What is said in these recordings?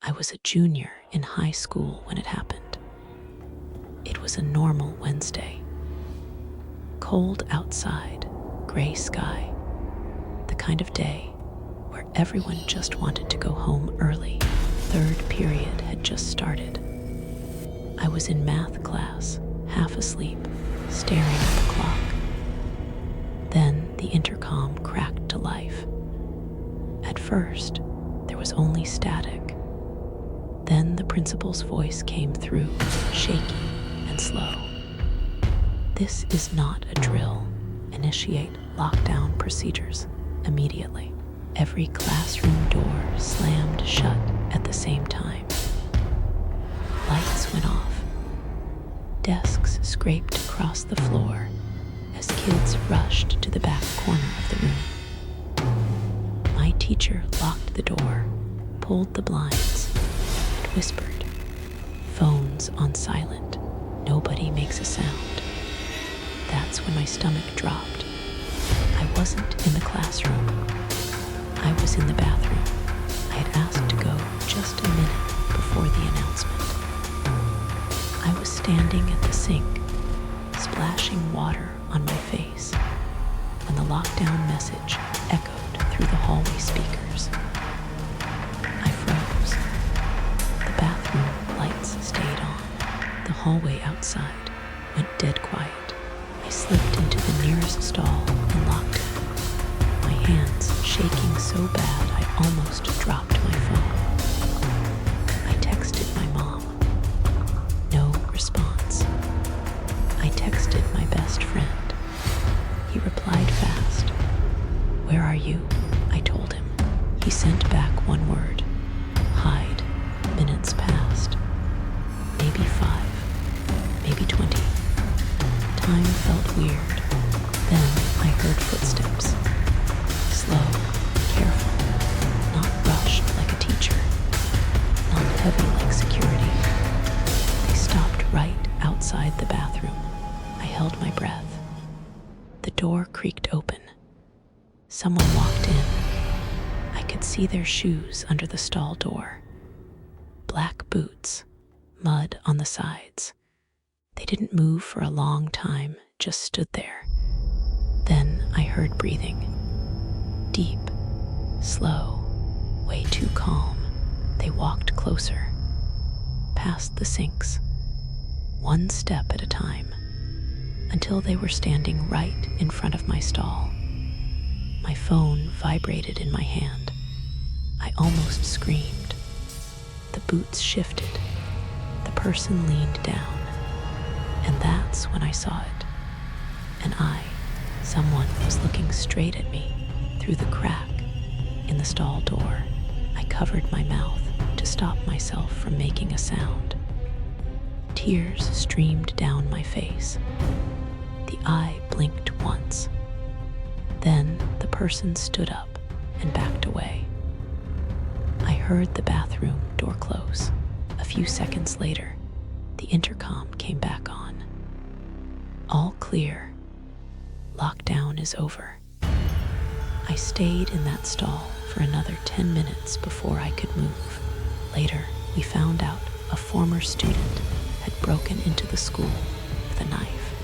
I was a junior in high school when it happened. It was a normal Wednesday. Cold outside, gray sky. The kind of day where everyone just wanted to go home early. Third period had just started. I was in math class, half asleep, staring at the clock. Then the intercom cracked to life. At first, there was only static. Then the principal's voice came through, shaky and slow. "This is not a drill. Initiate lockdown procedures immediately." Every classroom door slammed shut at the same time. Lights went off. Desks scraped across the floor as kids rushed to the back corner of the room. My teacher locked the door, pulled the blinds, and whispered, "Phones on silent. Nobody makes a sound." That's when my stomach dropped. I wasn't in the classroom. I was in the bathroom. I had asked to go just a minute before the announcement. I was standing at the sink, splashing water on my face, when the lockdown message echoed through the hallway speakers. I froze. The bathroom lights stayed on. The hallway outside went dead quiet. I slipped into the nearest stall and locked it, my hands shaking so bad I almost dropped my phone. I texted my mom. No response. I texted my best friend. He replied fast. "Where are you?" I told him. He sent back one word. "Hide." Minutes passed. Maybe 5, maybe 20. Time felt weird. Then I heard footsteps. Slow, careful, not rushed like a teacher, not heavy like security. They stopped right outside the bathroom. I held my breath. The door creaked open. Someone walked in. I could see their shoes under the stall door. Black boots, mud on the sides. They didn't move for a long time, just stood there. Then I heard breathing. Deep, slow, way too calm. They walked closer, past the sinks, one step at a time, until they were standing right in front of my stall. My phone vibrated in my hand. I almost screamed. The boots shifted. The person leaned down. And that's when I saw it. An eye. Someone was looking straight at me through the crack in the stall door. I covered my mouth to stop myself from making a sound. Tears streamed down my face. The eye blinked once. Then the person stood up and backed away. I heard the bathroom door close. A few seconds later, the intercom came back on. "All clear. Lockdown is over." I stayed in that stall for another 10 minutes before I could move. Later, we found out a former student had broken into the school with a knife.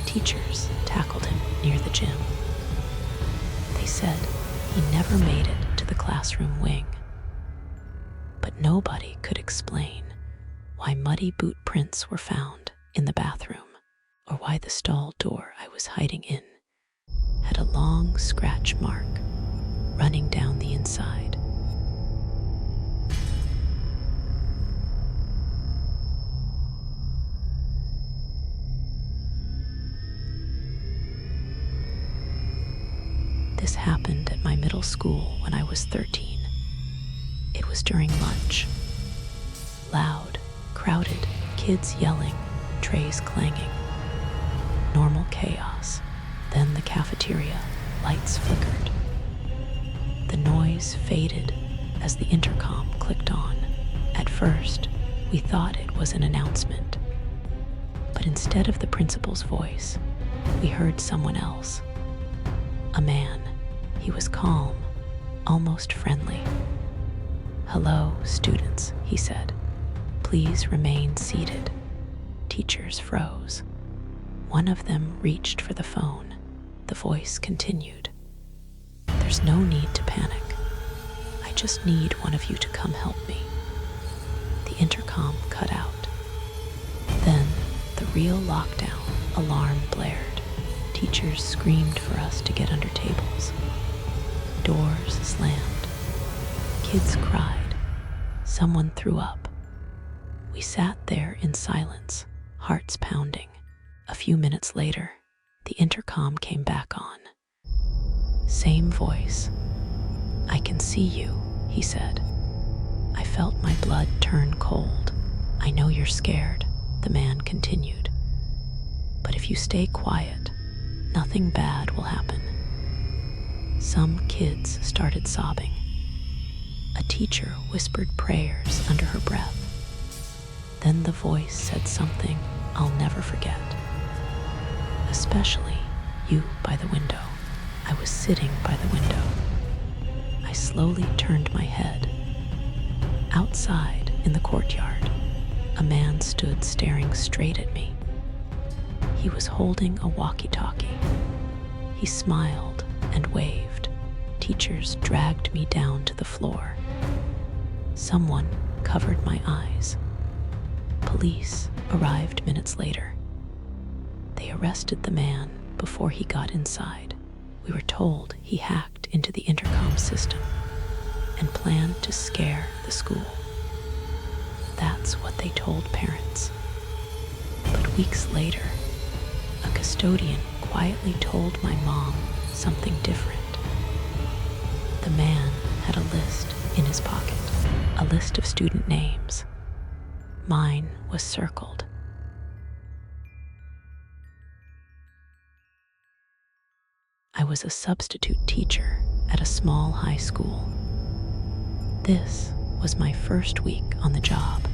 Teachers tackled him near the gym. They said he never made it to the classroom wing. But nobody could explain why muddy boot prints were found in the bathroom, or why the stall door I was hiding in had a long scratch mark running down the inside. This happened at my middle school when I was 13. It was during lunch. Loud, crowded, kids yelling, trays clanging. Normal chaos. Then the cafeteria, lights flickered. The noise faded as the intercom clicked on. At first, we thought it was an announcement. But instead of the principal's voice, we heard someone else. A man. He was calm, almost friendly. "Hello, students," he said. "Please remain seated." Teachers froze. One of them reached for the phone. The voice continued. "There's no need to panic. I just need one of you to come help me." The intercom cut out. Then the real lockdown alarm blared. Teachers screamed for us to get under tables. Doors slammed. Kids cried. Someone threw up. We sat there in silence, hearts pounding. A few minutes later, the intercom came back on. Same voice. "I can see you," he said. I felt my blood turn cold. "I know you're scared," the man continued. "But if you stay quiet, nothing bad will happen." Some kids started sobbing. A teacher whispered prayers under her breath. Then the voice said something I'll never forget. "Especially you by the window." I was sitting by the window. I slowly turned my head. Outside in the courtyard, a man stood staring straight at me. He was holding a walkie-talkie. He smiled and waved. Teachers dragged me down to the floor. Someone covered my eyes. Police arrived minutes later. They arrested the man before he got inside. We were told he hacked into the intercom system and planned to scare the school. That's what they told parents. But weeks later, a custodian quietly told my mom something different. The man had a list in his pocket, a list of student names. Mine was circled. I was a substitute teacher at a small high school. This was my first week on the job.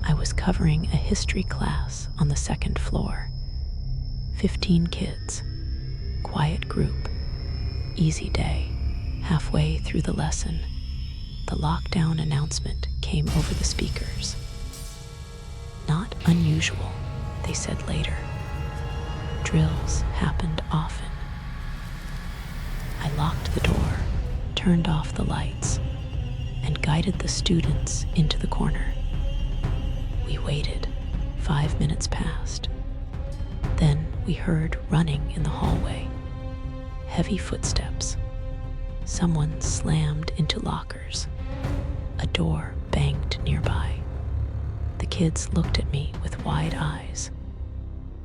I was covering a history class on the second floor. 15 kids, quiet group, easy day. Halfway through the lesson, the lockdown announcement came over the speakers. "Not unusual," they said later. Drills happened often. I locked the door, turned off the lights, and guided the students into the corner. We waited. 5 minutes passed. Then we heard running in the hallway. Heavy footsteps. Someone slammed into lockers. A door banged nearby. The kids looked at me with wide eyes.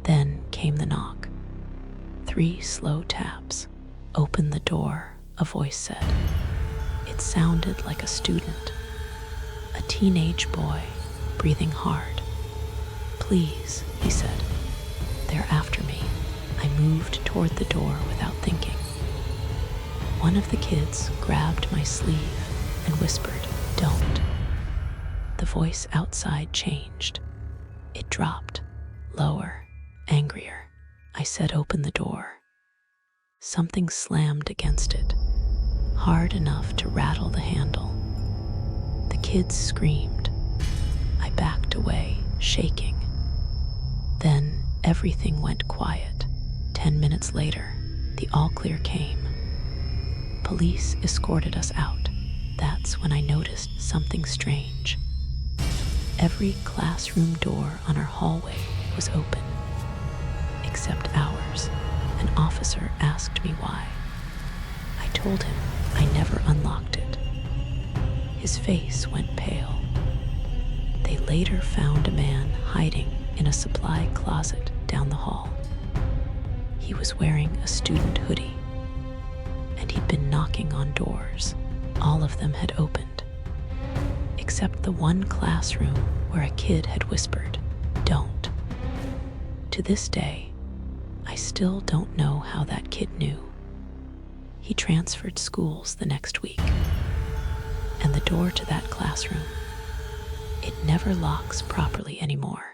Then came the knock. 3 slow taps. "Open the door," a voice said. It sounded like a student, a teenage boy, breathing hard. "Please," he said. "They're after me." I moved toward the door without thinking. One of the kids grabbed my sleeve and whispered, "Don't." The voice outside changed. It dropped, lower, angrier. I said, "Open the door." Something slammed against it, hard enough to rattle the handle. The kids screamed. I backed away, shaking. Then everything went quiet. 10 minutes later, the all-clear came. Police escorted us out. That's when I noticed something strange. Every classroom door on our hallway was open, except ours. An officer asked me why. I told him I never unlocked it. His face went pale. They later found a man hiding in a supply closet down the hall. He was wearing a student hoodie, and he'd been knocking on doors. All of them had opened, except the one classroom where a kid had whispered, "Don't." To this day, I still don't know how that kid knew. He transferred schools the next week, and the door to that classroom, it never locks properly anymore.